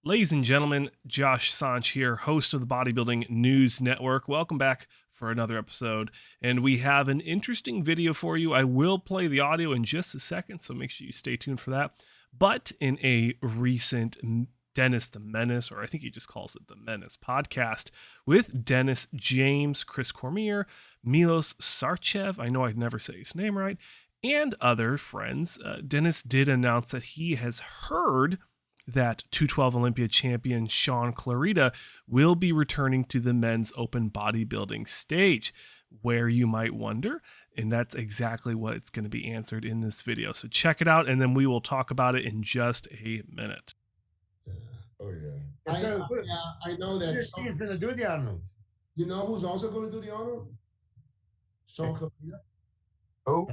Ladies and gentlemen, Josh Sanch here, host of the Bodybuilding News Network. Welcome back for another episode. And we have an interesting video for you. I will play the audio in just a second, so make sure you stay tuned for that. But in a recent Dennis the Menace, or I think he just calls it the Menace podcast, with Dennis James, Chris Comier, Milos Sarcev, I know I'd never say his name right, and other friends, Dennis did announce that he has heard that 212 Olympia champion Shaun Clarida will be returning to the men's open bodybuilding stage, where you might wonder, and that's exactly what it's going to be answered in this video. So check it out, and then we will talk about it in just a minute. Yeah. Oh yeah. I know that. He's going to do the Arnold. You know who's also going to do the Arnold? Shun Clarida. Who?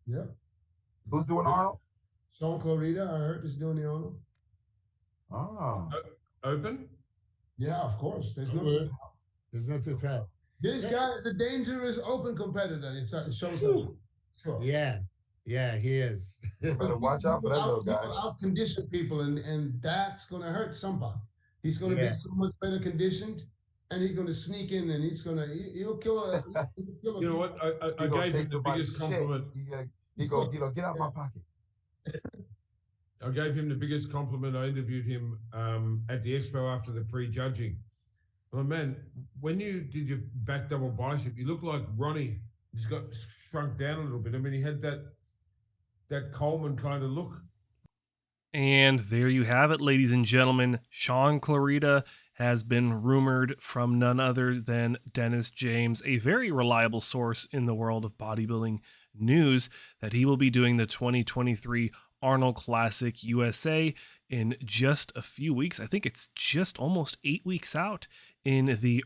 Yeah. Who's doing Arnold? Shun Clarida, I heard, is doing the Arnold. Oh. Open? Yeah, of course. There's no. There's no 212. This guy is a dangerous open competitor. It shows that. Sure. Yeah, he is. Better watch out for that little guy. Out condition people, and that's going to hurt somebody. He's going to be so much better conditioned, and he's going to sneak in, and he'll kill a. You know what? I gave him the biggest compliment. He go, get out my pocket. I gave him the biggest compliment. I interviewed him at the expo after the pre-judging. Oh man, when you did your back double bicep, you look like Ronnie. He's got shrunk down a little bit. I mean, he had that Coleman kind of look. And there you have it, ladies and gentlemen. Shaun Clarida has been rumored from none other than Dennis James, a very reliable source in the world of bodybuilding news, that he will be doing the 2023 Arnold Classic USA in just a few weeks. I think it's just almost 8 weeks out, in the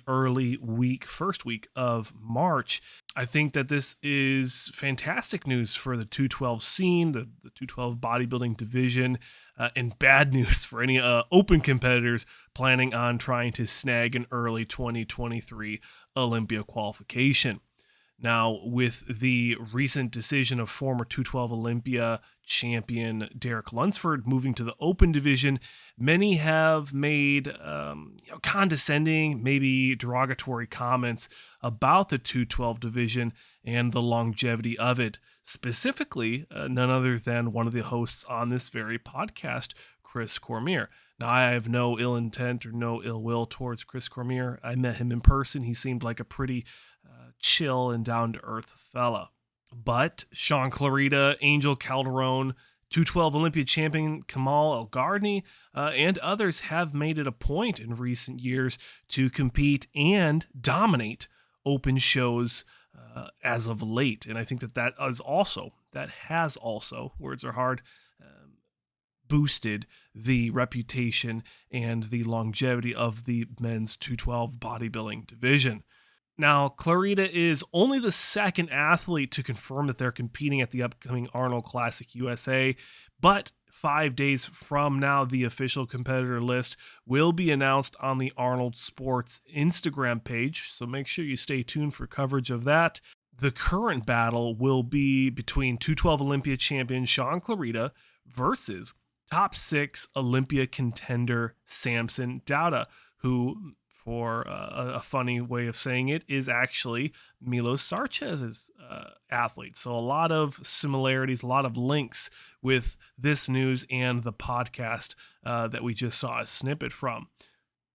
first week of March. I think that this is fantastic news for the 212 scene, the 212 bodybuilding division, and bad news for any open competitors planning on trying to snag an early 2023 Olympia qualification. Now, with the recent decision of former 212 Olympia champion Derek Lunsford moving to the open division, many have made condescending, maybe derogatory comments about the 212 division and the longevity of it. Specifically, none other than one of the hosts on this very podcast, Chris Comier. Now, I have no ill intent or no ill will towards Chris Comier. I met him in person. He seemed like a pretty chill and down-to-earth fella. But Shun Clarida, Angel Calderon, 212 Olympia Champion Kamal Elgargni, and others have made it a point in recent years to compete and dominate open shows as of late. And I think that has also, words are hard, boosted the reputation and the longevity of the men's 212 bodybuilding division. Now, Clarida is only the second athlete to confirm that they're competing at the upcoming Arnold Classic USA, but 5 days from now, the official competitor list will be announced on the Arnold Sports Instagram page, so make sure you stay tuned for coverage of that. The current battle will be between 212 Olympia champion Shaun Clarida versus top 6 Olympia contender Samson Dauda, who, for a funny way of saying it, is actually Milos Sarcev's athlete. So a lot of similarities, a lot of links with this news and the podcast that we just saw a snippet from.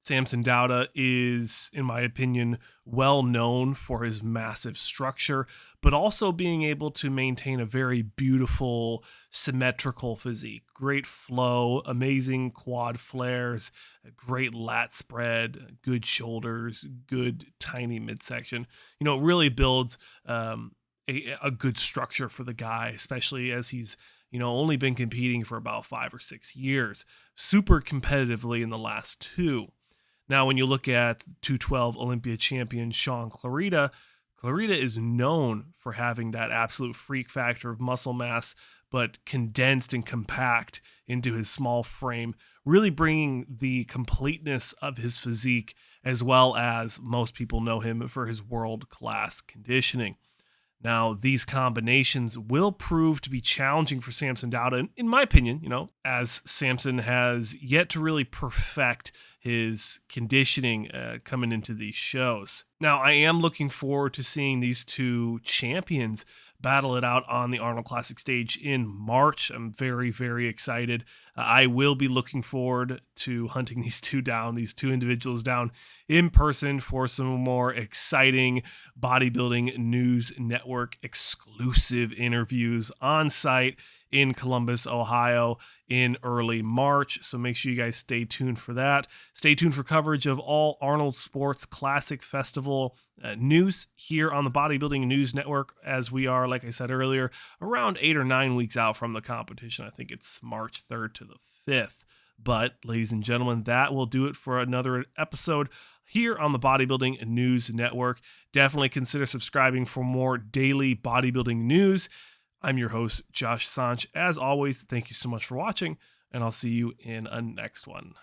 Samson Dauda is, in my opinion, well known for his massive structure, but also being able to maintain a very beautiful, symmetrical physique. Great flow, amazing quad flares, great lat spread, good shoulders, good tiny midsection. You know, it really builds a good structure for the guy, especially as he's only been competing for about 5 or 6 years, super competitively in the last 2. Now, when you look at 212 Olympia champion Shaun Clarida, Clarida is known for having that absolute freak factor of muscle mass, but condensed and compact into his small frame, really bringing the completeness of his physique, as well as most people know him for his world-class conditioning. Now, these combinations will prove to be challenging for Samson Dauda, in my opinion, as Samson has yet to really perfect his conditioning coming into these shows. Now, I am looking forward to seeing these two champions battle it out on the Arnold Classic stage in March. I'm very, very excited. I will be looking forward to hunting these two individuals down in person for some more exciting Bodybuilding News Network exclusive interviews on site in Columbus, Ohio in early March. So make sure you guys stay tuned for that. Stay tuned for coverage of all Arnold Sports Classic Festival news here on the Bodybuilding News Network, as we are, like I said earlier, around 8 or 9 weeks out from the competition. I think it's March 3rd to the 5th. But ladies and gentlemen, that will do it for another episode here on the Bodybuilding News Network. Definitely consider subscribing for more daily bodybuilding news. I'm your host, Josh Sanch. As always, thank you so much for watching, and I'll see you in a next one.